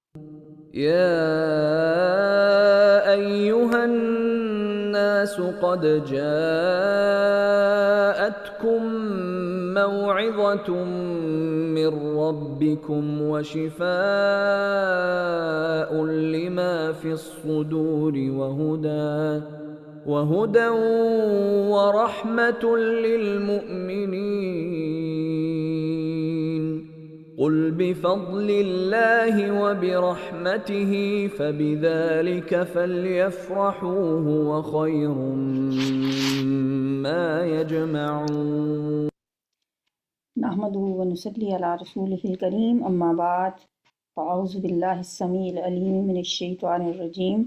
يا أيها الناس قد جاءتكم موعظة من ربكم وشفاء لما في الصدور وهدى ورحمة للمؤمنين. قل بفضل الله وبرحمته فبذلك فليفرحوا هو خير مما يجمعون. نحمده ونصلي على رسوله الكريم اما بعد فاعوذ بالله السميع العليم من الشيطان الرجيم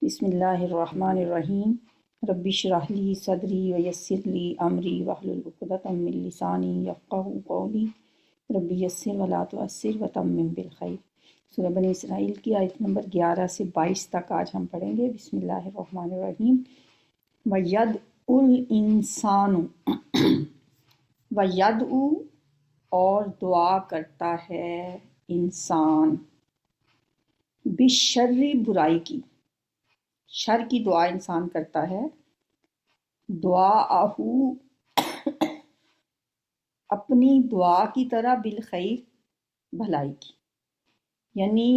بسم الله الرحمن الرحيم رب اشرح لي صدري ويسر لي امري واحلل عقدة من لساني يفقهوا قولي رب يسر ولا تعسر وتمم بالخير۔ سورہ بنی اسرائیل کی آیت نمبر 11 سے 22 تک آج ہم پڑھیں گے۔ بسم اللہ الرحمن الرحیم۔ وَيَدْعُ الْإِنسَانُ وَيَدْعُ اور دعا کرتا ہے انسان، بالشر برائی کی، شر کی دعا انسان کرتا ہے، دعاءہ اپنی دعا کی طرح، بالخیر بھلائی کی، یعنی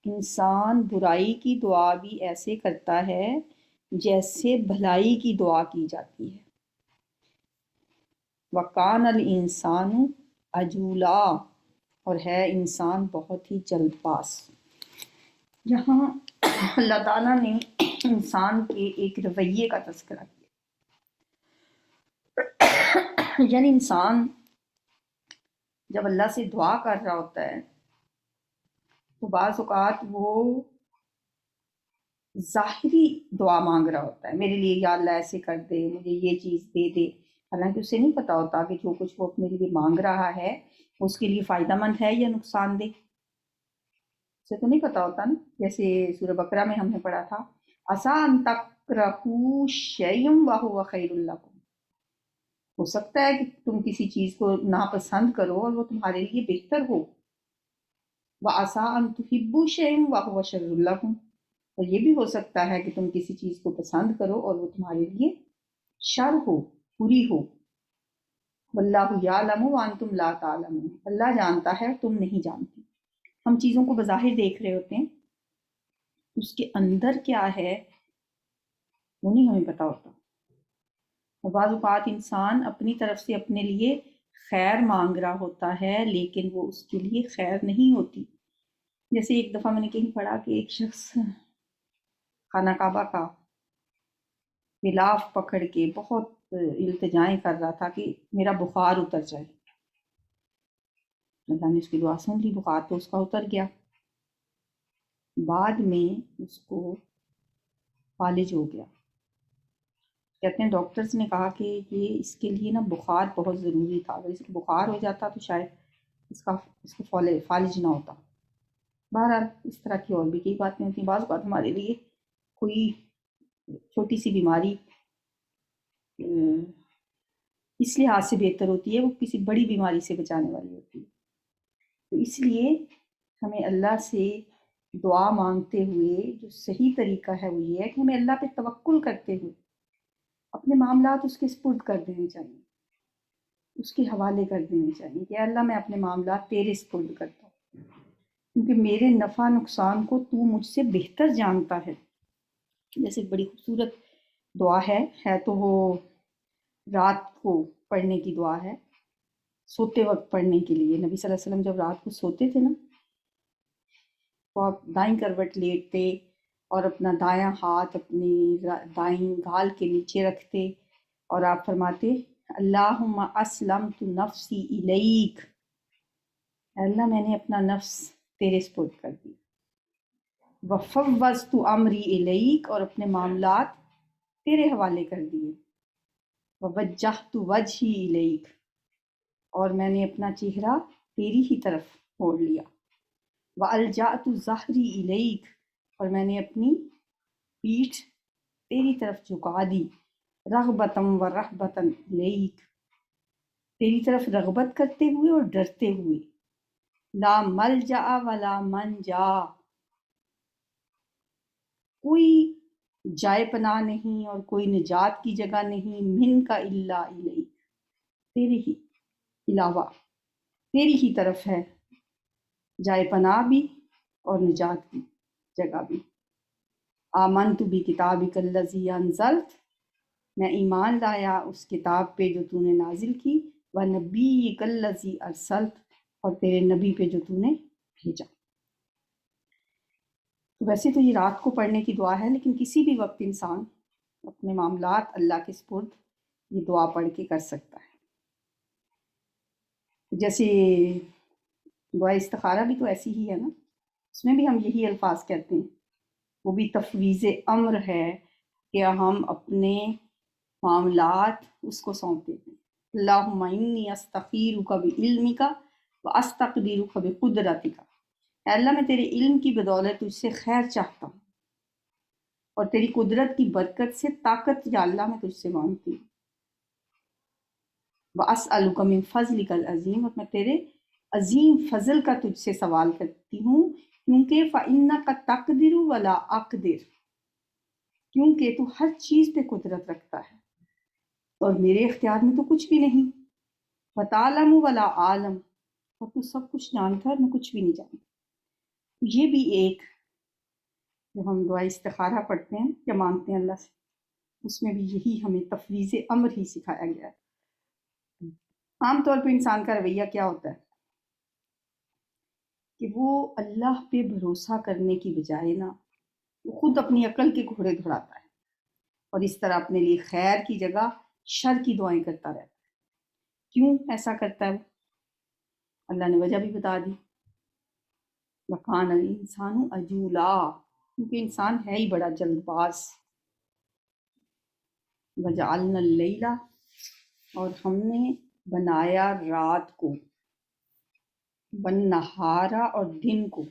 انسان برائی کی دعا بھی ایسے کرتا ہے جیسے بھلائی کی دعا کی جاتی ہے۔ وَكَانَ الْإِنسَانُ عَجُولًا اور ہے انسان بہت ہی جلد باز۔ یہاں اللہ تعالیٰ نے انسان کے ایک رویے کا تذکرہ کیا، یعنی انسان جب اللہ سے دعا کر رہا ہوتا ہے تو بعض اوقات وہ ظاہری دعا مانگ رہا ہوتا ہے، میرے لیے یا اللہ ایسے کر دے، مجھے یہ چیز دے دے، حالانکہ اسے نہیں پتا ہوتا کہ جو کچھ وہ اپنے لیے مانگ رہا ہے اس کے لیے فائدہ مند ہے یا نقصان دہ، اسے تو نہیں پتا ہوتا نا۔ جیسے سورہ بقرہ میں ہم نے پڑھا تھا عَسَىٰ أَن تَكْرَهُوا شَيْئًا وَهُوَ خَيْرٌ لَكُمْ، ہو سکتا ہے کہ تم کسی چیز کو ناپسند کرو اور وہ تمہارے لیے بہتر ہو، وَعَسَىٰ أَن تُحِبُّوا شَيْئًا وَهُوَ شَرٌّ لَكُمْ، اور یہ بھی ہو سکتا ہے کہ تم کسی چیز کو پسند کرو اور وہ تمہارے لیے شر ہو، بری ہو۔ واللہ یعلم وانتم لا تعلمون، اللہ جانتا ہے تم نہیں جانتے۔ ہم چیزوں کو بظاہر دیکھ رہے ہوتے ہیں، اس کے اندر کیا ہے وہ نہیں ہمیں پتا ہوتا، اور بعض اوقات انسان اپنی طرف سے اپنے لیے خیر مانگ رہا ہوتا ہے لیکن وہ اس کے لیے خیر نہیں ہوتی۔ جیسے ایک دفعہ میں نے کہیں پڑھا کہ ایک شخص خانہ کعبہ کا غلاف پکڑ کے بہت التجائیں کر رہا تھا کہ میرا بخار اتر جائے، اللہ نے اس کی دعا سن لی، بخار تو اس کا اتر گیا۔ بعد میں اس کو فالج ہو گیا، کہتے ہیں ڈاکٹرز نے کہا کہ یہ اس کے لیے نا بخار بہت ضروری تھا، اگر اس کو بخار ہو جاتا تو شاید اس کو فالج نہ ہوتا۔ بہرحال اس طرح کی اور بھی کئی باتیں ہوتی ہیں، بعض اوقات ہمارے لیے کوئی چھوٹی سی بیماری اس لحاظ سے بہتر ہوتی ہے، وہ کسی بڑی بیماری سے بچانے والی ہوتی ہے۔ تو اس لیے ہمیں اللہ سے دعا مانگتے ہوئے جو صحیح طریقہ ہے وہ یہ ہے کہ ہمیں اللہ پہ توکل کرتے ہوئے اپنے معاملات اس کے سپرد کر دینے چاہیے، اس کے حوالے کر دینے چاہیے کہ اللہ میں اپنے معاملات تیرے سپرد کرتا ہوں، کیونکہ میرے نفع نقصان کو تو مجھ سے بہتر جانتا ہے۔ جیسے بڑی خوبصورت دعا ہے تو وہ رات کو پڑھنے کی دعا ہے، سوتے وقت پڑھنے کے لیے۔ نبی صلی اللہ علیہ وسلم جب رات کو سوتے تھے نا تو آپ دائیں کروٹ لیٹتے اور اپنا دایاں ہاتھ اپنی دائیں گال کے نیچے رکھتے اور آپ فرماتے اللہم اسلمت نفسی الیک، اللہ میں نے اپنا نفس تیرے سپرد کر دیا، وفوضت امری الیک اور اپنے معاملات تیرے حوالے کر دیے، ووجہت وجہی الیک اور میں نے اپنا چہرہ تیری ہی طرف موڑ لیا، وَأَلْجَأْتُ ظَهْرِي إِلَيْكَ اور میں نے اپنی پیٹھ تیری طرف جھکا دی، رغبتاً ورہبتاً إِلَيْكَ تیری طرف رغبت کرتے ہوئے اور ڈرتے ہوئے، لا ملجا ولا منجا، کوئی جائے پناہ نہیں اور کوئی نجات کی جگہ نہیں، من کا الا الیک، تیرے ہی علاوہ، تیری ہی طرف ہے جائے پناہ بھی اور نجات کی جگہ بھی۔ آمنت بکتابک الذی انزلت، میں ایمان لایا اس کتاب پہ جو تو نے نازل کی، ونبیک الذی ارسلت، اور تیرے نبی پہ جو تو نے بھیجا۔ تو ویسے تو یہ رات کو پڑھنے کی دعا ہے، لیکن کسی بھی وقت انسان اپنے معاملات اللہ کے سپرد یہ دعا پڑھ کے کر سکتا ہے۔ جیسے دعا استخارہ بھی تو ایسی ہی ہے نا، اس میں بھی ہم یہی الفاظ کہتے ہیں، وہ بھی تفویض امر ہے کہ ہم اپنے معاملات اس کو سونپ دیتے ہیں۔ اللہم انی استخیرک بعلمک واستقدرک بقدرتک، اے اللہ میں تیرے علم کی بدولت تجھ سے خیر چاہتا ہوں، اور تیری قدرت کی برکت سے طاقت یا اللہ میں تجھ سے مانگتی ہوں۔ واسألک من فضلک العظیم، اور میں تیرے عظیم فضل کا تجھ سے سوال کرتی ہوں، کیونکہ فإنک تقدر ولا اقدر، کیونکہ تو ہر چیز پہ قدرت رکھتا ہے اور میرے اختیار میں تو کچھ بھی نہیں۔ وتعلم ولا عالم، اور تو سب کچھ جانتا ہے اور میں کچھ بھی نہیں جانتا۔ یہ بھی ایک جو ہم دعا استخارہ پڑھتے ہیں یا مانگتے ہیں اللہ سے، اس میں بھی یہی ہمیں تفویض امر ہی سکھایا گیا ہے۔ عام طور پہ انسان کا رویہ کیا ہوتا ہے کہ وہ اللہ پہ بھروسہ کرنے کی بجائے نا، وہ خود اپنی عقل کے گھوڑے دوڑاتا ہے اور اس طرح اپنے لیے خیر کی جگہ شر کی دعائیں کرتا رہتا ہے۔ کیوں ایسا کرتا ہے وہ؟ اللہ نے وجہ بھی بتا دی، وَكَانَ الْإِنسَانُ عَجُولًا، کیونکہ انسان ہے ہی بڑا جلد باز۔ وَجَعَلْنَا اللَّيْلَ، اور ہم نے بنایا رات کو، وَالنَّهَارَ، اور دن کو،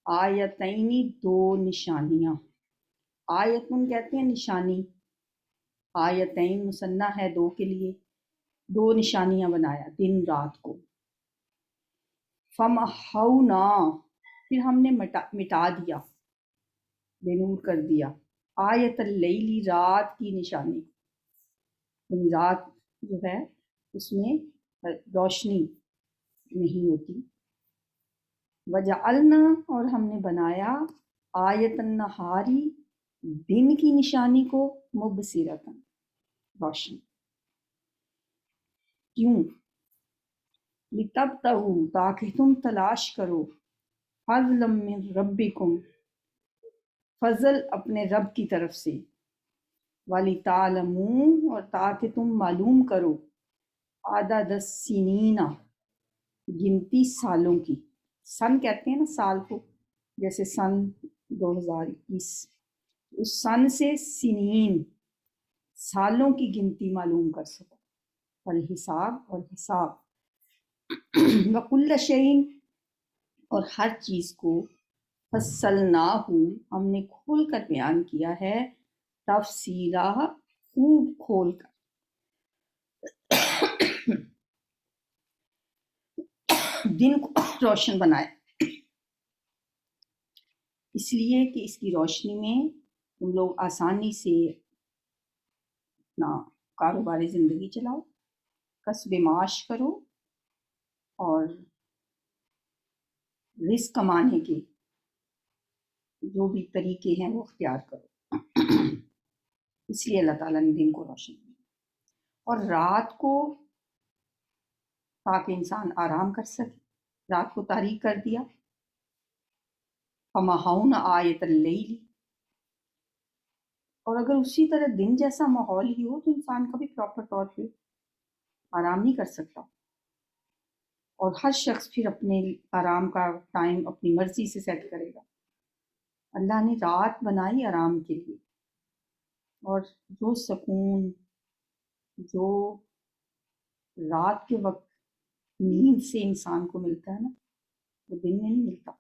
آیتین، دو نشانیاں۔ آیتن کہتے ہیں نشانی، آیتین مثنیٰ ہے دو کے لیے، دو نشانیاں بنایا دن رات کو۔ فَمَحَوْنَا، پھر ہم نے مٹا دیا، بے نور کر دیا، آیت اللیلی، رات کی نشانی، یعنی رات جو ہے اس میں روشنی نہیں ہوتی۔ وجعلنا، اور ہم نے بنایا آیت النہاری، دن کی نشانی کو، مبصرۃ، روشن۔ کیوں؟ لتبتغوا، تاکہ تم تلاش کرو، فضلا من ربکم، فضل اپنے رب کی طرف سے، وَلِتَعْلَمُوا، اور تاکہ تم معلوم کرو، عدد السنین، گنتی سالوں کی۔ سن کہتے ہیں نا سال کو، جیسے سن 2021، اس سن سے سنین، سالوں کی گنتی معلوم کر سکو، والحساب، اور حساب، وَكُلَّ شَيْءٍ، اور ہر چیز کو، فصلناہ، ہم نے کھول کر بیان کیا ہے، تفصیلا، خوب کھول کر۔ دن کو روشن بنایا اس لیے کہ اس کی روشنی میں تم لوگ آسانی سے اپنا کاروباری زندگی چلاؤ، کسب معاش کرو، اور رزق کمانے کے جو بھی طریقے ہیں وہ اختیار کرو۔ اس لیے اللہ تعالیٰ نے دن کو روشن کیا، اور رات کو تاکہ انسان آرام کر سکے، رات کو تاریک کر دیا۔ فَمَحَوْنَا آیَتَ اللَّیْلِ، اور اگر اسی طرح دن جیسا ماحول ہی ہو تو انسان کبھی پراپر طور پہ آرام نہیں کر سکتا، اور ہر شخص پھر اپنے آرام کا ٹائم اپنی مرضی سے سیٹ کرے گا۔ اللہ نے رات بنائی آرام کے لیے، اور جو سکون جو رات کے وقت نیند سے انسان کو ملتا ہے نا، وہ دن میں نہیں ملتا۔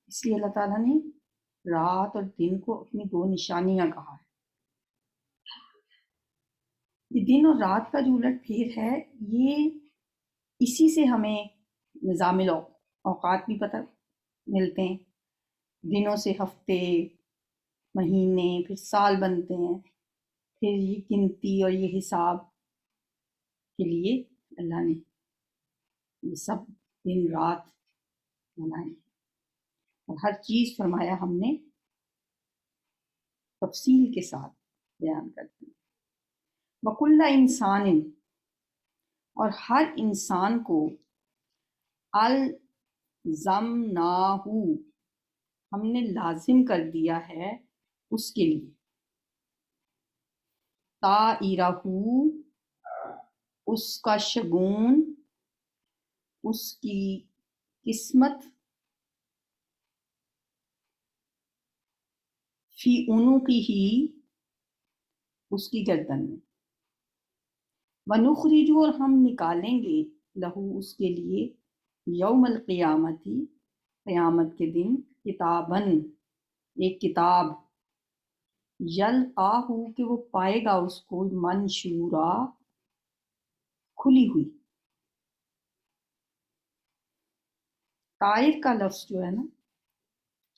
اس لیے اللہ تعالیٰ نے رات اور دن کو اپنی دو نشانیاں کہا ہے۔ یہ دن اور رات کا جو الٹ پھیر ہے، یہ اسی سے ہمیں نظام اوقات بھی پتہ ملتے ہیں، دنوں سے ہفتے، مہینے، پھر سال بنتے ہیں، پھر یہ گنتی اور یہ حساب کے لیے اللہ نے یہ سب دن رات بنائے، اور ہر چیز فرمایا ہم نے تفصیل کے ساتھ بیان کر دی۔ وَكُلَّ انسان، اور ہر انسان کو الزمناہ، ہم نے لازم کر دیا ہے اس کے لیے، طائرہ، اس کا شگون، اس کی قسمت، فی عنقہ، اس کی گردن میں، وَنُخْرِجُ، اور ہم نکالیں گے، لہو، اس کے لیے، یوم القیامتی، قیامت کے دن، کتاباً، ایک کتاب، یلقاہ، کہ وہ پائے گا اس کو، منشورا، کھلی ہوئی۔ طائر کا لفظ جو ہے نا،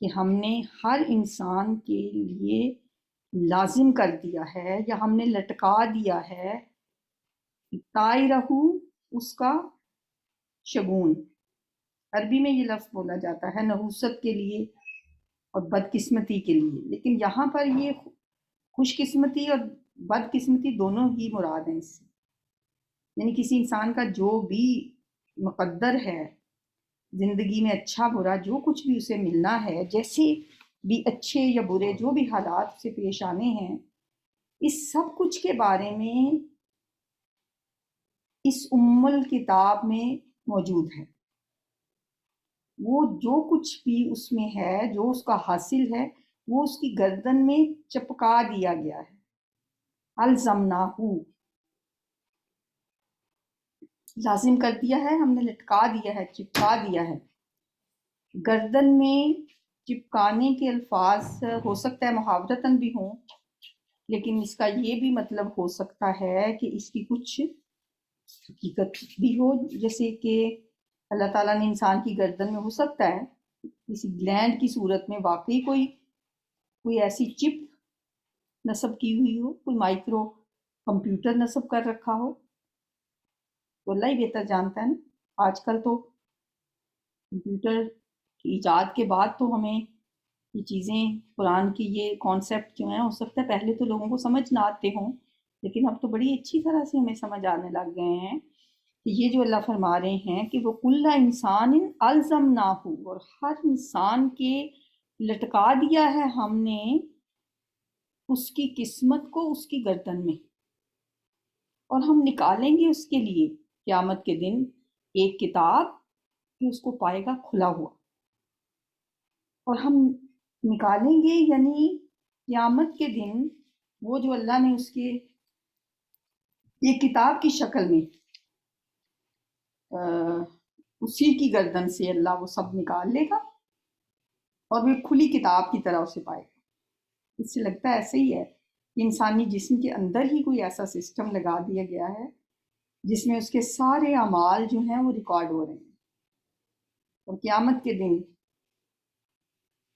کہ ہم نے ہر انسان کے لیے لازم کر دیا ہے یا ہم نے لٹکا دیا ہے، طائرہ، اس کا شگون۔ عربی میں یہ لفظ بولا جاتا ہے نحوست کے لیے اور بدقسمتی کے لیے، لیکن یہاں پر یہ خوش قسمتی اور بدقسمتی دونوں ہی مراد ہیں اس سے، یعنی کسی انسان کا جو بھی مقدر ہے زندگی میں، اچھا برا جو کچھ بھی اسے ملنا ہے، جیسے بھی اچھے یا برے جو بھی حالات سے پیش آنے ہیں، اس سب کچھ کے بارے میں اس الکتاب میں موجود ہے۔ وہ جو کچھ بھی اس میں ہے، جو اس کا حاصل ہے، وہ اس کی گردن میں چپکا دیا گیا ہے۔ الزمناہ، لازم کر دیا ہے، ہم نے لٹکا دیا ہے، چپکا دیا ہے۔ گردن میں چپکانے کے الفاظ ہو سکتا ہے محاورتاً بھی ہوں، لیکن اس کا یہ بھی مطلب ہو سکتا ہے کہ اس کی کچھ حقیقت بھی ہو، جیسے کہ اللہ تعالیٰ نے انسان کی گردن میں، ہو سکتا ہے کسی گلینڈ کی صورت میں واقعی کوئی ایسی چپ نصب کی ہوئی ہو، کوئی مائکرو کمپیوٹر نصب کر رکھا ہو، تو اللہ ہی بہتر جانتا ہے نا۔ آج کل تو کمپیوٹر کی ایجاد کے بعد تو ہمیں یہ چیزیں، قرآن کی یہ کانسیپٹ جو ہیں، ہو سکتا ہے پہلے تو لوگوں کو سمجھ نہ آتے ہوں، لیکن اب تو بڑی اچھی طرح سے ہمیں سمجھ آنے لگ گئے ہیں کہ یہ جو اللہ فرما رہے ہیں کہ وہ کل انسان الزمناہ، اور ہر انسان کے لٹکا دیا ہے ہم نے اس کی قسمت کو اس کی گردن میں، اور ہم نکالیں گے اس کے لیے قیامت کے دن ایک کتاب کہ اس کو پائے گا کھلا ہوا، اور ہم نکالیں گے یعنی قیامت کے دن وہ جو اللہ نے اس کے ایک کتاب کی شکل میں اسی کی گردن سے اللہ وہ سب نکال لے گا، اور وہ کھلی کتاب کی طرح اسے پائے گا۔ اس سے لگتا ہے ایسے ہی ہے کہ انسانی جسم کے اندر ہی کوئی ایسا سسٹم لگا دیا گیا ہے جس میں اس کے سارے اعمال جو ہیں وہ ریکارڈ ہو رہے ہیں، اور قیامت کے دن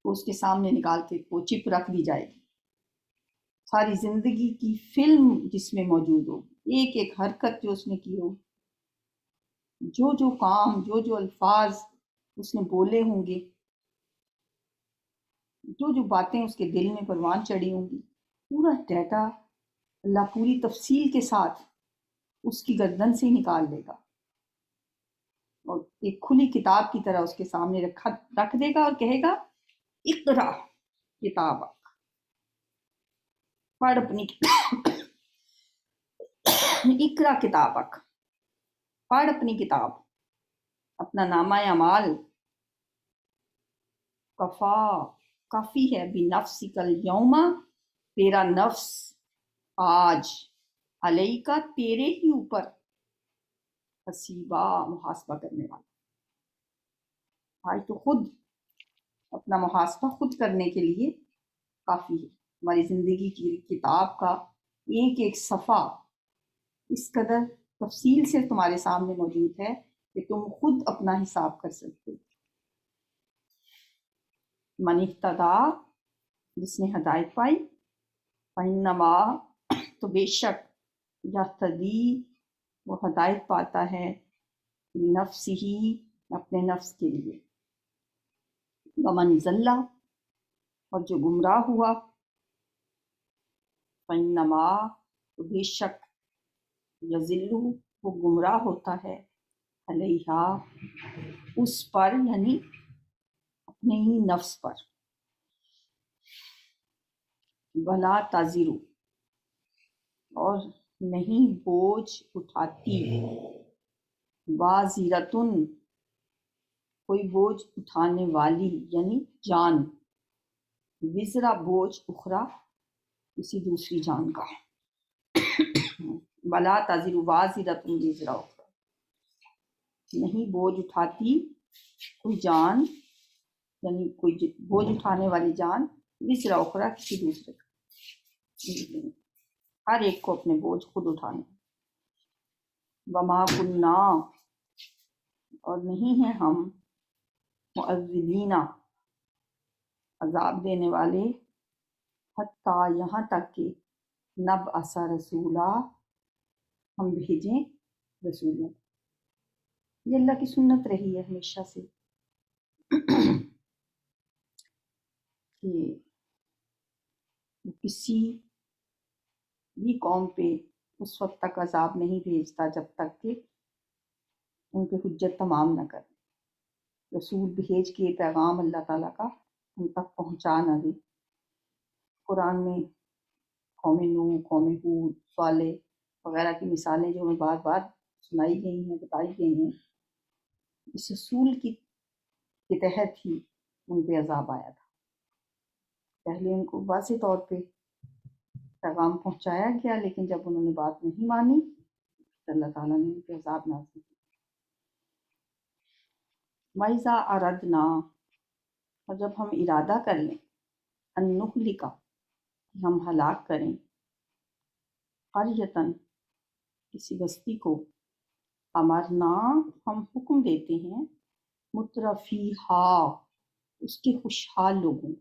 وہ اس کے سامنے نکال کے وہ چپ رکھ دی جائے گی، ساری زندگی کی فلم جس میں موجود ہو، ایک ایک حرکت جو اس نے کی ہو، جو جو کام، جو جو الفاظ اس نے بولے ہوں گے، جو جو باتیں اس کے دل میں پروان چڑھی ہوں گی، پورا ڈیٹا اللہ پوری تفصیل کے ساتھ اس کی گردن سے ہی نکال لے گا، اور ایک کھلی کتاب کی طرح اس کے سامنے رکھ دے گا، اور کہے گا اقرا کتابک، پڑھ اپنی اقرا کتابک، پڑھ اپنی کتاب، اپنا نامہ اعمال، کافی ہے، بنفسک الیوم، تیرا نفس آج، علیکا، تیرے ہی اوپر، حسیبہ، محاسبہ کرنے والا، آج تو خود اپنا محاسبہ خود کرنے کے لیے کافی ہے۔ ہماری زندگی کی کتاب کا ایک ایک صفحہ اس قدر تفصیل سے تمہارے سامنے موجود ہے کہ تم خود اپنا حساب کر سکتے ہو۔ من اہتدی، جس نے ہدایت پائی، فإنما، تو بے شک، یہتدی، وہ ہدایت پاتا ہے، لنفسہ، اپنے نفس کے لیے، ومن ضل، اور جو گمراہ ہوا، فإنما، تو بے شک، یضل، وہ گمراہ ہوتا ہے، علیہا، اس پر، یعنی اپنے ہی نفس پر، ولا تزر، اور نہیں بوجھ اٹھاتی، وازرتن، کوئی بوجھ اٹھانے والی، یعنی جان، وزرا، بوجھ، اخرى، کسی دوسری جان کا، ولا تزر وازرۃ وزر اخرى، نہیں بوجھ اٹھاتی کوئی جان، یعنی کوئی بوجھ اٹھانے والی جان، وزر اخرى، کسی دوسرے کا، ہر ایک کو اپنے بوجھ خود اٹھانے۔ وما کنا، اور نہیں ہیں ہم، معذبین، عذاب دینے والے، حتیٰ، یہاں تک کہ، نبعث رسولا، ہم بھیجیں رسولوں۔ یہ اللہ کی سنت رہی ہے ہمیشہ سے کہ وہ کسی بھی قوم پہ اس وقت تک عذاب نہیں بھیجتا جب تک کہ ان پہ حجت تمام نہ کرے، رسول بھیج کے پیغام اللہ تعالیٰ کا ان تک پہنچا نہ دے۔ قرآن میں قوم نوح، قوم ہود، صالح وغیرہ کی مثالیں جو ہمیں بار بار سنائی گئی ہیں، بتائی گئی ہیں، اس رسول کے تحت ہی ان پہ عذاب آیا تھا۔ پہلے ان کو واضح طور پہ پیغام پہنچایا گیا، لیکن جب انہوں نے بات نہیں مانی تو اللہ تعالیٰ نے ان پہ عذاب نازل کیا۔ وَإِذَا أَرَدْنَا، اور جب ہم ارادہ کر لیں، أَن نُهْلِكَ، کہ ہم ہلاک کریں، قَرْيَةً، کسی بستی کو، امرنا، ہم حکم دیتے ہیں، مترفیہا، اس کے خوشحال لوگوں،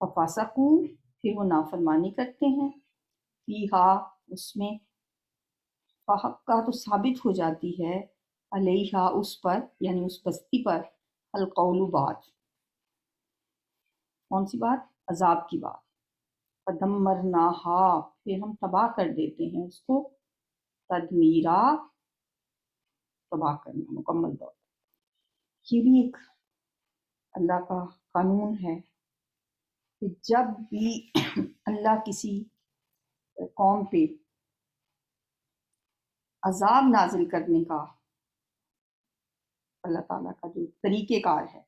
ففسقوا، پھر وہ نافرمانی کرتے ہیں، فیہا، اس میں، فحقہ، تو ثابت ہو جاتی ہے، علیہا، اس پر، یعنی اس بستی پر، القول، بات، کون سی بات؟ عذاب کی بات، فدمرناہا، پھر ہم تباہ کر دیتے ہیں اس کو، تدمیرا، تباہ کرنا مکمل طور پر۔ یہ بھی ایک اللہ کا قانون ہے کہ جب بھی اللہ کسی قوم پہ عذاب نازل کرنے کا اللہ تعالیٰ کا جو طریقہ کار ہے،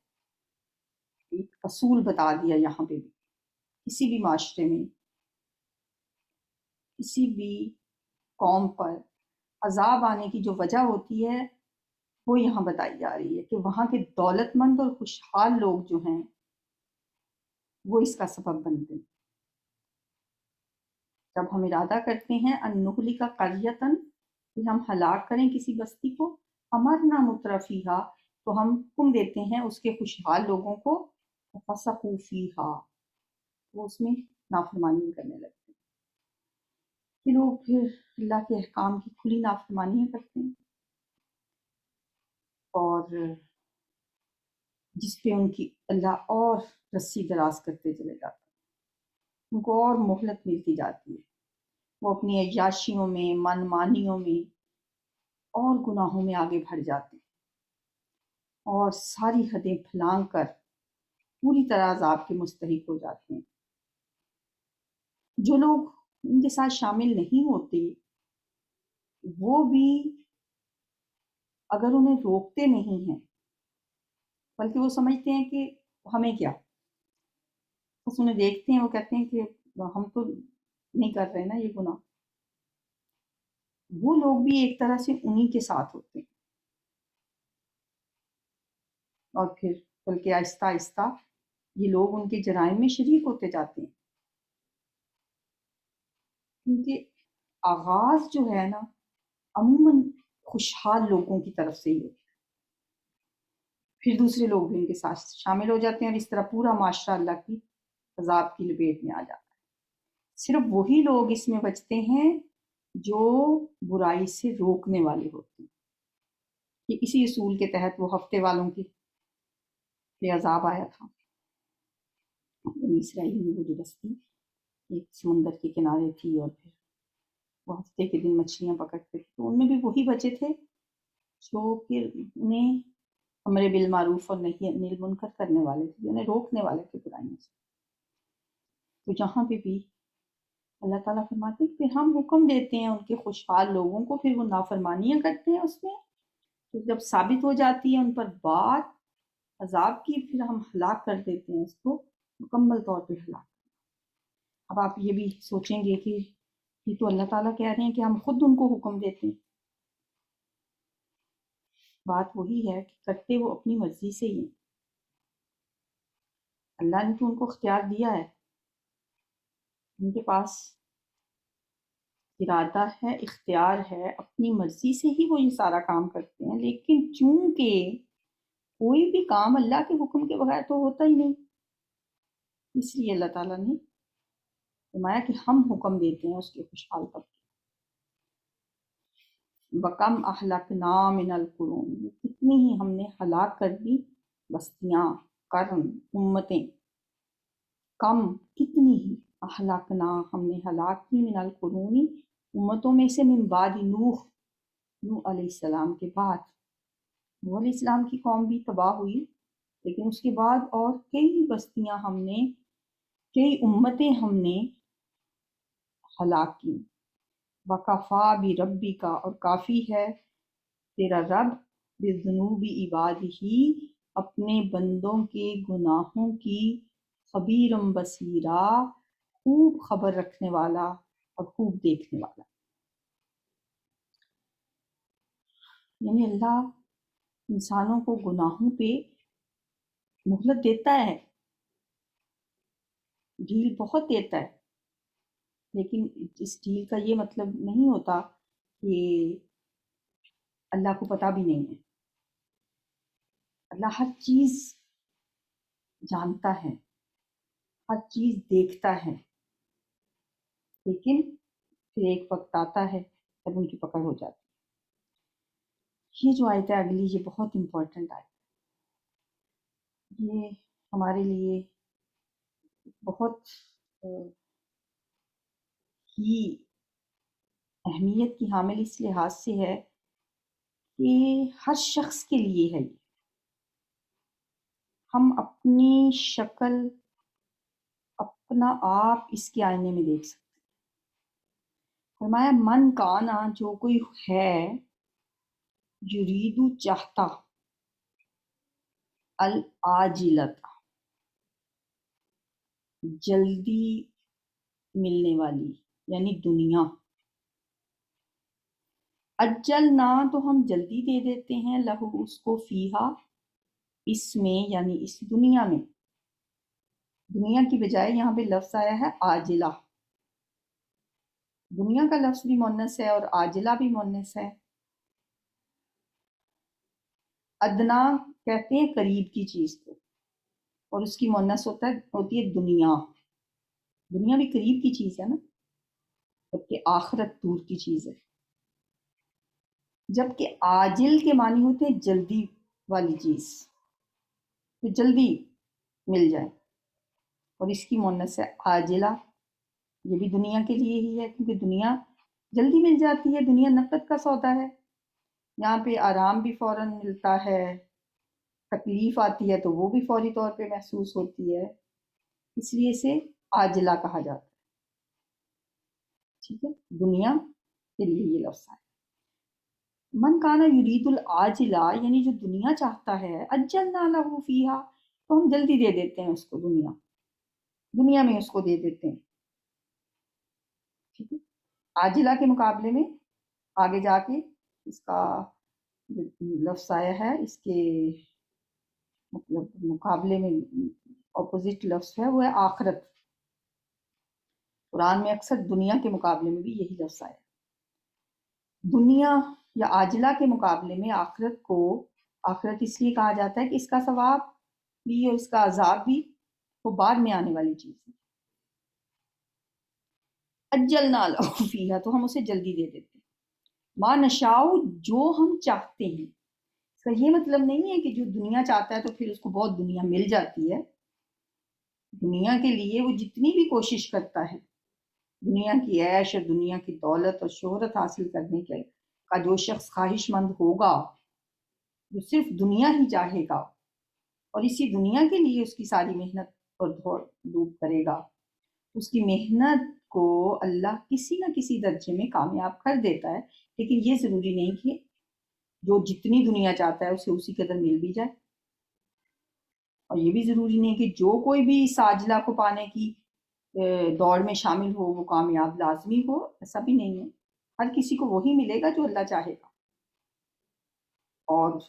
ایک اصول بتا دیا یہاں پہ بھی، کسی بھی معاشرے میں، کسی بھی قوم پر عذاب آنے کی جو وجہ ہوتی ہے وہ یہاں بتائی جا رہی ہے کہ وہاں کے دولت مند اور خوشحال لوگ جو ہیں وہ اس کا سبب بنتے ہیں۔ جب ہم ارادہ کرتے ہیں ان نہلک قریۃ، کہ ہم ہلاک کریں کسی بستی کو، امرنا مترفیہا، تو ہم حکم دیتے ہیں اس کے خوشحال لوگوں کو، فسقوا فیہا، وہ اس میں نافرمانی کرنے لگتے ہیں، کہ لوگ پھر اللہ کے احکام کی کھلی نافرمانیاں کرتے ہیں، اور جس پہ ان کی اللہ اور رسی دراز کرتے چلے جاتے ہیں، ان کو اور مہلت ملتی جاتی ہے، وہ اپنی عیاشیوں میں، من مانیوں میں اور گناہوں میں آگے بڑھ جاتے ہیں، اور ساری حدیں پھلانگ کر پوری طرح عذاب کے مستحق ہو جاتے ہیں۔ جو لوگ ان کے ساتھ شامل نہیں ہوتے وہ بھی اگر انہیں روکتے نہیں ہیں، بلکہ وہ سمجھتے ہیں کہ ہمیں کیا، بس انہیں دیکھتے ہیں، وہ کہتے ہیں کہ ہم تو نہیں کر رہے نا یہ گناہ، وہ لوگ بھی ایک طرح سے انہی کے ساتھ ہوتے ہیں، اور پھر بلکہ آہستہ آہستہ یہ لوگ ان کے جرائم میں شریک ہوتے جاتے ہیں، کیونکہ آغاز جو ہے نا عموماً خوشحال لوگوں کی طرف سے ہی ہوتا ہے، پھر دوسرے لوگ بھی ان کے ساتھ شامل ہو جاتے ہیں، اور اس طرح پورا معاشرہ اللہ کی عذاب کی لپیٹ میں آ جاتا ہے۔ صرف وہی لوگ اس میں بچتے ہیں جو برائی سے روکنے والے ہوتے ہیں، کہ اسی اصول کے تحت وہ ہفتے والوں کی پہ عذاب آیا تھا۔ بنی اسرائیل میں وہ جو بستی ایک سمندر کے کنارے تھی، اور پھر وہ ہفتے کے دن مچھلیاں پکڑتے تھے، تو ان میں بھی وہی بچے تھے جو کہ انہیں امر بالمعروف اور نہی عن المنکر کرنے والے تھے، انہیں روکنے والے تھے برائیوں سے۔ تو یہاں پہ بھی اللہ تعالیٰ فرماتے ہیں کہ پھر ہم حکم دیتے ہیں ان کے خوشحال لوگوں کو، پھر وہ نافرمانیاں کرتے ہیں اس میں، تو جب ثابت ہو جاتی ہے ان پر بات عذاب کی، پھر ہم ہلاک کر دیتے ہیں اس کو، مکمل طور پہ ہلاک۔ اب آپ یہ بھی سوچیں گے کہ یہ تو اللہ تعالیٰ کہہ رہے ہیں کہ ہم خود ان کو حکم دیتے ہیں۔ بات وہی ہے کہ کرتے وہ اپنی مرضی سے ہی ہیں، اللہ نے تو ان کو اختیار دیا ہے، ان کے پاس ارادہ ہے، اختیار ہے، اپنی مرضی سے ہی وہ یہ سارا کام کرتے ہیں، لیکن چونکہ کوئی بھی کام اللہ کے حکم کے بغیر تو ہوتا ہی نہیں، اس لیے اللہ تعالیٰ نے فرمایا کہ ہم حکم دیتے ہیں اس کے خوشحال طبقے۔ وَكَمْ أَهْلَكْنَا مِنَ الْقُرُونِ، کتنی ہی ہم نے ہلاک کر دی بستیاں، قرن، امتیں، کم کتنی ہی، اہلکنا ہم نے ہلاک کی، من القرون امتوں میں سے، من بعد نوح علیہ السلام کے بعد۔ نوح علیہ السلام کی قوم بھی تباہ ہوئی، لیکن اس کے بعد اور کئی بستیاں ہم نے، کئی امتیں ہم نے ہلاک کی۔ وَكَفَىٰ بِرَبِّكَ، اور کافی ہے تیرا رب، بِذُنُوبِ عِبَادِهِ اپنے بندوں کے گناہوں کی، خبیرم بصیرا خوب خبر رکھنے والا اور خوب دیکھنے والا۔ یعنی اللہ انسانوں کو گناہوں پہ مہلت دیتا ہے، ڈھیل بہت دیتا ہے، لیکن اس ڈھیل کا یہ مطلب نہیں ہوتا کہ اللہ کو پتہ بھی نہیں ہے۔ اللہ ہر چیز جانتا ہے، ہر چیز دیکھتا ہے، لیکن پھر ایک وقت آتا ہے جب ان کی پکڑ ہو جاتی ہے۔ یہ جو آیت ہے اگلی، یہ بہت امپورٹنٹ آیت ہے، یہ ہمارے لیے بہت ہی اہمیت کی حامل اس لحاظ سے ہے کہ ہر شخص کے لیے ہے یہ۔ ہم اپنی شکل، اپنا آپ اس کے آئینے میں دیکھ سکتے ہیں۔ فرمایا من کانا، جو کوئی ہے، یریدو چاہتا، العاجلت جلدی ملنے والی، یعنی دنیا، اجلنا تو ہم جلدی دے دیتے ہیں، لہو اس کو، فیہا اس میں، یعنی اس دنیا میں، دنیا کی بجائے یہاں پہ لفظ آیا ہے عاجلہ، دنیا کا لفظ بھی مؤنث ہے اور عاجلہ بھی مؤنث ہے۔ ادنا کہتے ہیں قریب کی چیز کو، اور اس کی مؤنث ہوتی ہے دنیا۔ دنیا بھی قریب کی چیز ہے نا، جبکہ آخرت دور کی چیز ہے۔ جبکہ عاجل کے معنی ہوتے ہیں جلدی والی چیز، تو جلدی مل جائے، اور اس کی مؤنث ہے عاجلہ۔ یہ بھی دنیا کے لیے ہی ہے، کیونکہ دنیا جلدی مل جاتی ہے، دنیا نقد کا سودا ہے، یہاں پہ آرام بھی فوراً ملتا ہے، تکلیف آتی ہے تو وہ بھی فوری طور پہ محسوس ہوتی ہے، اس لیے اسے عاجلہ کہا جاتا ہے۔ ٹھیک ہے، دنیا کے لیے یہ لفظ ہے۔ من کانا یرید العاجلہ، یعنی جو دنیا چاہتا ہے، اجلنا لہ فیہا تو ہم جلدی دے دیتے ہیں اس کو، دنیا میں اس کو دے دیتے ہیں۔ ٹھیک ہے، عاجلہ کے مقابلے میں آگے جا کے اس کا لفظ آیا ہے، اس کے مطلب مقابلے میں اپوزٹ لفظ ہے، وہ ہے آخرت۔ قرآن میں اکثر دنیا کے مقابلے میں بھی یہی لفظ آیا۔ دنیا یا عاجلہ کے مقابلے میں آخرت اس لیے کہا جاتا ہے کہ اس کا ثواب بھی اور اس کا عذاب بھی وہ بعد میں آنے والی چیز ہے. اجلنا لہ فیہا، تو ہم اسے جلدی دے دیتے ہیں. ما نشاء، جو ہم چاہتے ہیں. اس کا یہ مطلب نہیں ہے کہ جو دنیا چاہتا ہے تو پھر اس کو بہت دنیا مل جاتی ہے. دنیا کے لیے وہ جتنی بھی کوشش کرتا ہے، دنیا کی عیش اور دنیا کی دولت اور شہرت حاصل کرنے کا جو شخص خواہش مند ہوگا، جو صرف دنیا ہی چاہے گا اور اسی دنیا کے لیے اس کی ساری محنت اور دوڑ دھوپ کرے گا، اس کی محنت کو اللہ کسی نہ کسی درجے میں کامیاب کر دیتا ہے. لیکن یہ ضروری نہیں کہ جو جتنی دنیا چاہتا ہے اسے اسی قدر مل بھی جائے، اور یہ بھی ضروری نہیں کہ جو کوئی بھی اس عاجلہ کو پانے کی دوڑ میں شامل ہو وہ کامیاب لازمی ہو. ایسا بھی نہیں ہے. ہر کسی کو وہی ملے گا جو اللہ چاہے گا، اور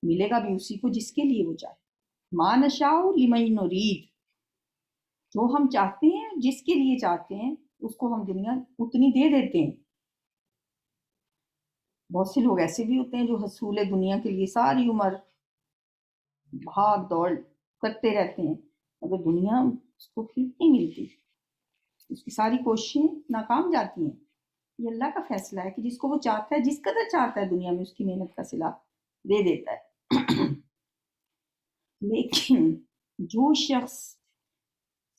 ملے گا بھی اسی کو جس کے لیے وہ چاہے. ما نشاء لمن نرید، جو ہم چاہتے ہیں جس کے لیے چاہتے ہیں اس کو ہم دنیا اتنی دے دیتے ہیں. بہت سے لوگ ایسے بھی ہوتے ہیں جو حصول دنیا کے لیے ساری عمر بھاگ دوڑ کرتے رہتے ہیں، اگر دنیا اس کو پھر نہیں ملتی، اس کی ساری کوششیں ناکام جاتی ہیں. یہ اللہ کا فیصلہ ہے کہ جس کو وہ چاہتا ہے، جس قدر چاہتا ہے دنیا میں، اس کی محنت کا صلہ دے دیتا ہے. لیکن جو شخص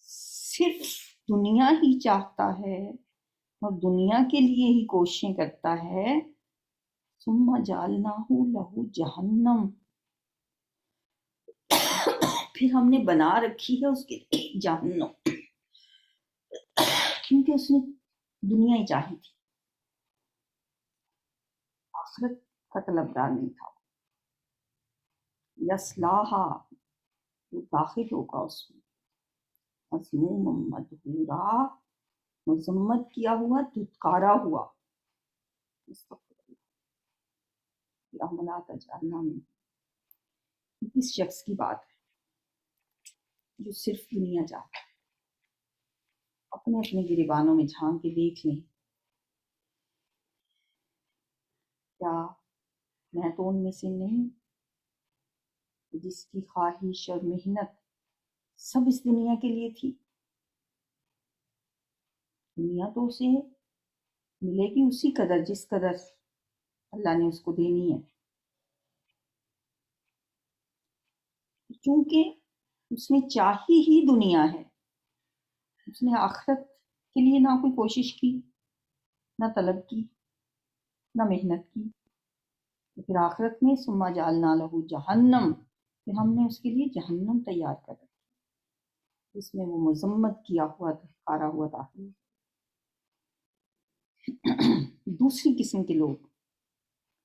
صرف دنیا ہی چاہتا ہے اور دنیا کے لیے ہی کوششیں کرتا ہے، ثم جعلناہ لہ جہنم، پھر ہم نے بنا رکھی ہے اس کے لیے جہنم، کیونکہ اس نے دنیا ہی چاہی تھی، آخرت کا طلبگار نہیں تھا. یصلاھا، وہ داخل ہوگا اس میں، مذموما مدحورا، مذمت کیا ہوا، دھتکارا ہوا. اللہم لا تجعلنا منہم. کس شخص کی بات ہے جو صرف دنیا چاہتا ہے؟ اپنے اپنے گریبانوں میں جھانک کے دیکھ لیں، کیا میں تو ان میں سے نہیں جس کی خواہش اور محنت سب اس دنیا کے لیے تھی؟ دنیا تو اسے ملے گی اسی قدر جس قدر اللہ نے اس کو دینی ہے، چونکہ اس نے چاہی ہی دنیا ہے. اس نے آخرت کے لیے نہ کوئی کوشش کی، نہ طلب کی، نہ محنت کی. تو پھر آخرت میں ثم جعلنا لہ جہنم، پھر ہم نے اس کے لیے جہنم تیار کر رکھی، اس میں وہ مذمت کیا ہوا دھتکارا ہوا داخل. دوسری قسم کے لوگ،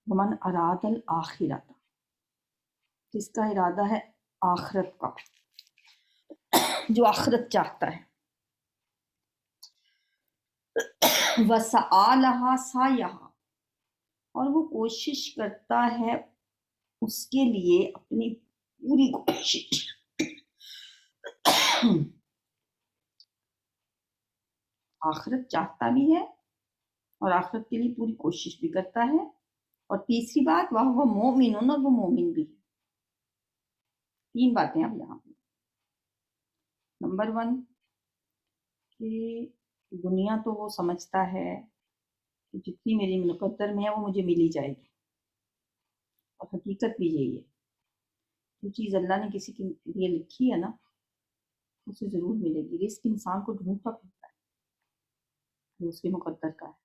ومن اراد الآخرۃ، جس کا ارادہ ہے آخرت کا، جو آخرت چاہتا ہے، وسعی لہا سعیہا، اور وہ کوشش کرتا ہے اس کے لیے اپنی پوری کوشش. آخرت چاہتا بھی ہے اور آخرت کے لیے پوری کوشش بھی کرتا ہے. اور تیسری بات، وہ مومن، اور وہ مومن بھی ہے. تین باتیں اب یہاں پہ. نمبر 1 کہ دنیا تو وہ سمجھتا ہے کہ جتنی میری مقدر میں ہے وہ مجھے ملی جائے گی، اور حقیقت بھی یہی ہے. جو چیز اللہ نے کسی کے لیے لکھی ہے نا، اسے ضرور ملے گی. رزق انسان کو ڈھونڈتا پھرتا ہے، وہ اس کے مقدر کا ہے.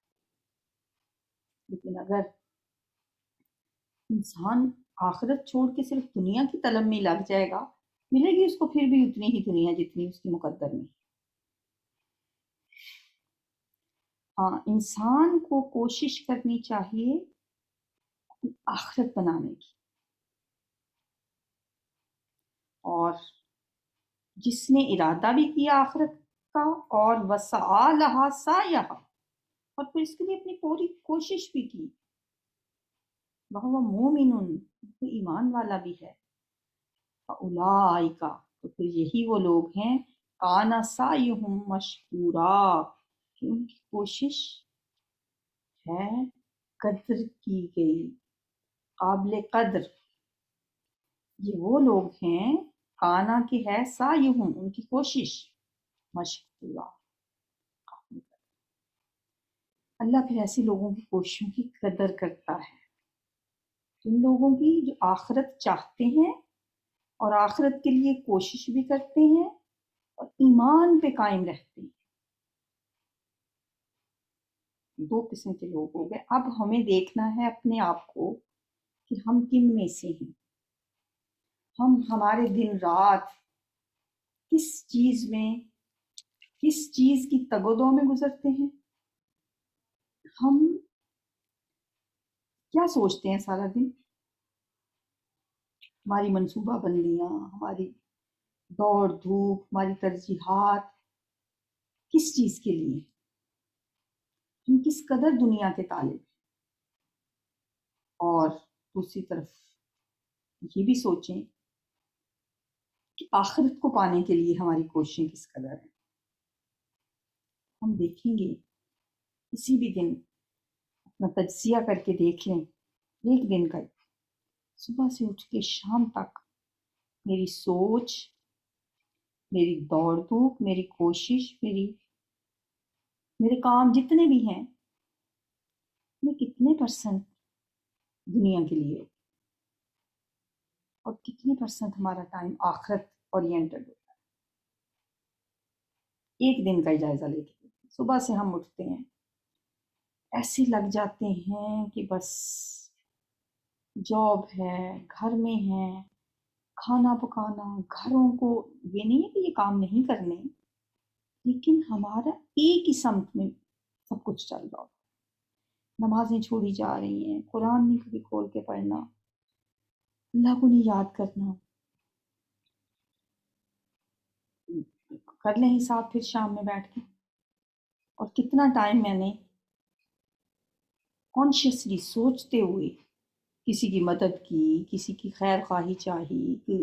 لیکن اگر انسان آخرت چھوڑ کے صرف دنیا کی طلب میں لگ جائے گا، ملے گی اس کو پھر بھی اتنی ہی دنیا جتنی اس کی مقدر میں. ہاں، انسان کو کوشش کرنی چاہیے آخرت بنانے کی، اور جس نے ارادہ بھی کیا آخرت کا اور وسعی لہا سعیہا، اور پھر اس کے لیے اپنی پوری کوشش بھی کی، وہو مومن، وہ ایمان والا بھی ہے. فاولئک، تو پھر یہی وہ لوگ ہیں، کان سعیہم مشکورا، کہ ان کی کوشش ہے قدر کی گئی، قابل قدر، یہ وہ لوگ ہیں کانا کی ہے سعیہم، ان کی کوشش، مشکورہ، اللہ پھر ایسے لوگوں کی کوششوں کی قدر کرتا ہے، جن لوگوں کی جو آخرت چاہتے ہیں اور آخرت کے لیے کوشش بھی کرتے ہیں اور ایمان پہ قائم رہتے ہیں۔ دو قسم کے لوگ ہو گئے۔ اب ہمیں دیکھنا ہے اپنے آپ کو کہ ہم کن میں سے ہیں، ہم ہمارے دن رات کس چیز میں، کس چیز کی تگ و دو میں گزرتے ہیں، ہم کیا سوچتے ہیں سارا دن، ہماری منصوبہ بندیاں، ہماری دوڑ دھوپ، ہماری ترجیحات کس چیز کے لیے، ہم کس قدر دنیا کے طالب ہیں۔ اور دوسری طرف یہ بھی سوچیں کہ آخرت کو پانے کے لیے ہماری کوششیں کس قدر ہیں۔ ہم دیکھیں گے کسی بھی دن اپنا تجزیہ کر کے دیکھ لیں، ایک دن کا، صبح سے اٹھ کے شام تک میری سوچ، میری دوڑ دھوپ، میری کوشش، میرے کام جتنے بھی ہیں، میں کتنے % دنیا کے لیے اور کتنے % ہمارا ٹائم آخرت اورینٹڈ ہوتا ہے۔ ایک دن کا جائزہ لے کے صبح سے ہم اٹھتے ہیں، ایسے لگ جاتے ہیں کہ بس جاب ہے، گھر میں ہے، کھانا پکانا، گھروں کو، یہ نہیں ہے کہ یہ کام نہیں کرنے، لیکن ہمارا ایک ہی سمت میں سب کچھ چل رہا ہوتا، نمازیں چھوڑی جا رہی ہیں، قرآن نہیں کبھی کھول کے پڑھنا، اللہ کو نہیں یاد کرنا۔ کر لیں حساب پھر شام میں بیٹھ کے، اور کتنا ٹائم میں نے کانشیسلی سوچتے ہوئے کسی کی مدد کی، کسی کی خیر خواہی چاہی، کہ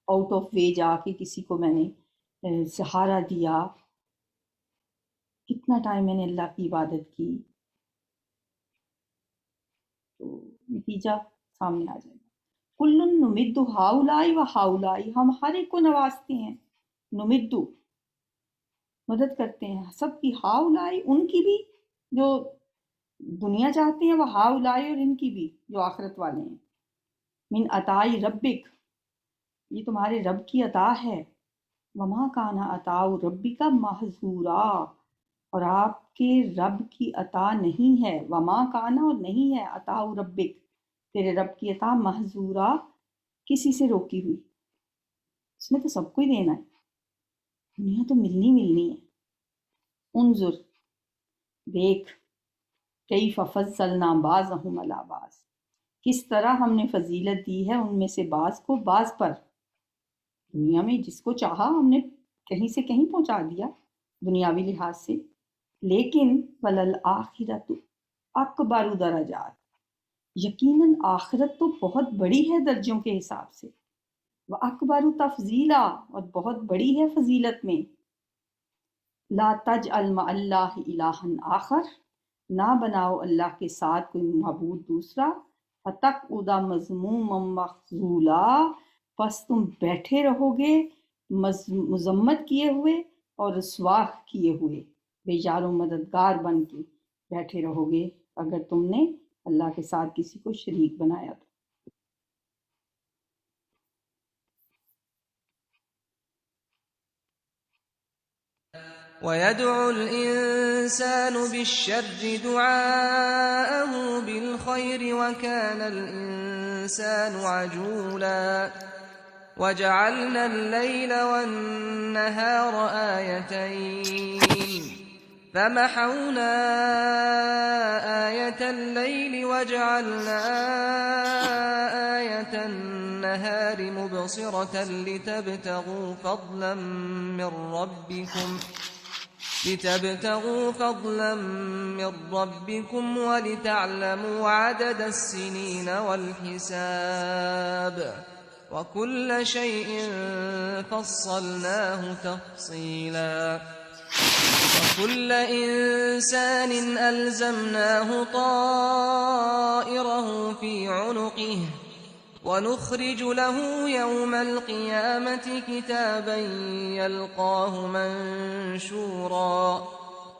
آؤٹ آف وے جا کے کسی کو میں نے سہارا دیا، کتنا ٹائم میں نے اللہ کی عبادت کی، تو نتیجہ سامنے آ جائے گا۔ کلن نمد ہاؤلائی و ہاؤلائی، ہم ہر ایک کو نوازتے ہیں، نمدو مدد کرتے ہیں سب کی، ہاؤلائی ان کی بھی جو دنیا چاہتے ہیں، وہ ہاؤلائی اور ان کی بھی جو آخرت والے ہیں، من عطائی ربک، یہ تمہارے رب کی عطا ہے، وما کانا عطاء ربک محظورا، اور آپ کے رب کی عطا نہیں ہے، وما کانا اور نہیں ہے، عطاء ربک تیرے رب کی عطا، محظورا کسی سے روکی ہوئی، اس نے تو سب کو ہی دینا ہے، دنیا تو ملنی ہے۔ انظر دیکھ، کیف فضلنا بعضهم علی بعض، کس طرح ہم نے فضیلت دی ہے ان میں سے بعض کو بعض پر، دنیا میں جس کو چاہا ہم نے کہیں سے کہیں پہنچا دیا دنیاوی لحاظ سے، لیکن وللآخرۃ اکبر درجات، یقیناً آخرت تو بہت بڑی ہے درجوں کے حساب سے، وَأَكْبَرُ تفضیلا، اور بہت بڑی ہے فضیلت میں، لا تجعل مع اللہ الہا آخر، نہ بناؤ اللہ کے ساتھ کوئی معبود دوسرا، فَتَقْعُدَ مَذْمُومًا مَخْذُولًا، پس تم بیٹھے رہو گے مذمت کیے ہوئے اور رسوا کیے ہوئے، بے یار و مددگار بن کے بیٹھے رہو گے اگر تم نے اللہ کے ساتھ کسی کو شریک بنایا تو۔ وَيَدْعُ الْإِنسَانُ بِالشَّرِّ دُعَاءَهُ بِالْخَيْرِ وَكَانَ الْإِنسَانُ عَجُولًا وَجَعَلْنَا اللَّيْلَ وَالنَّهَارَ آيَتَيْنِ فَمَحَوْنَا آيَةَ اللَّيْلِ وَجَعَلْنَا آيَةَ النَّهَارِ مُبْصِرَةً لِتَبْتَغُوا فَضْلًا مِّن رَّبِّكُمْ وَلِتَعْلَمُوا عَدَدَ السِّنِينَ وَالْحِسَابَ وَكُلَّ شَيْءٍ فَصَّلْنَاهُ تَفْصِيلًا۔ وكل إنسان ألزمناه طائره في عنقه ونخرج له يوم القيامة كتابا يلقاه منشورا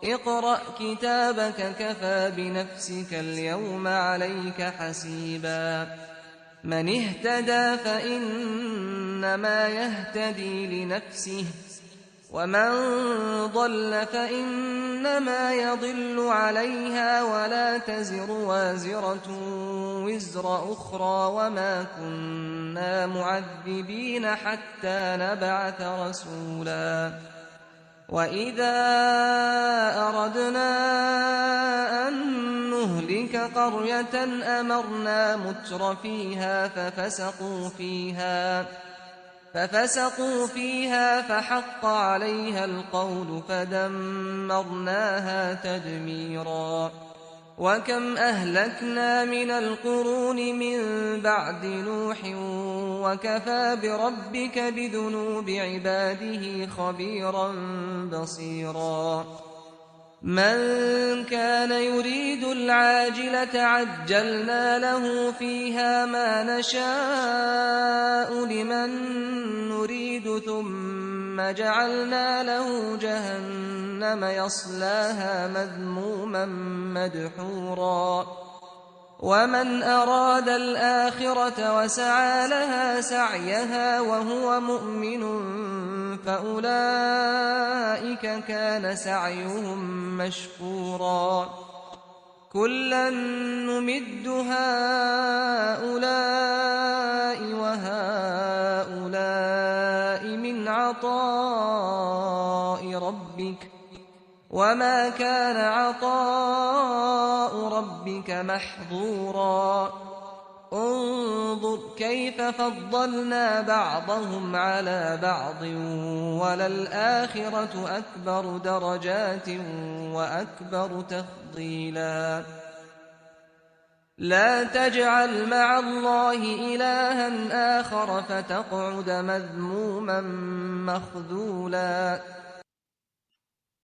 اقرأ كتابك كفى بنفسك اليوم عليك حسيبا من اهتدى فإنما يهتدي لنفسه ومن ضل فإنما يضل عليها ولا تزر وازرة وزر أخرى وما كنا معذبين حتى نبعث رسولا وإذا أردنا أن نهلك قرية أمرنا متر فيها ففسقوا فيها فحق عليها القول فدمرناها تدميرا وكم أهلكنا من القرون من بعد نوح وكفى بربك بذنوب عباده خبيرا بصيرا من كان يريد العاجلة عجلنا له فيها ما نشاء لمن نريد ثم جعلنا له جهنم يصلاها مذموما مدحورا ومن أراد الآخرة وسعى لها سعيها وهو مؤمن فأولئك كان سعيهم مشكورا كلا نمد هؤلاء وهؤلاء من عطاء ربك وما كان عطاء ربك محظورا انظر كيف فضلنا بعضهم على بعض وللآخرة أكبر درجات وأكبر تفضيلا لا تجعل مع الله إلها آخر فتقعد مذموما مخذولا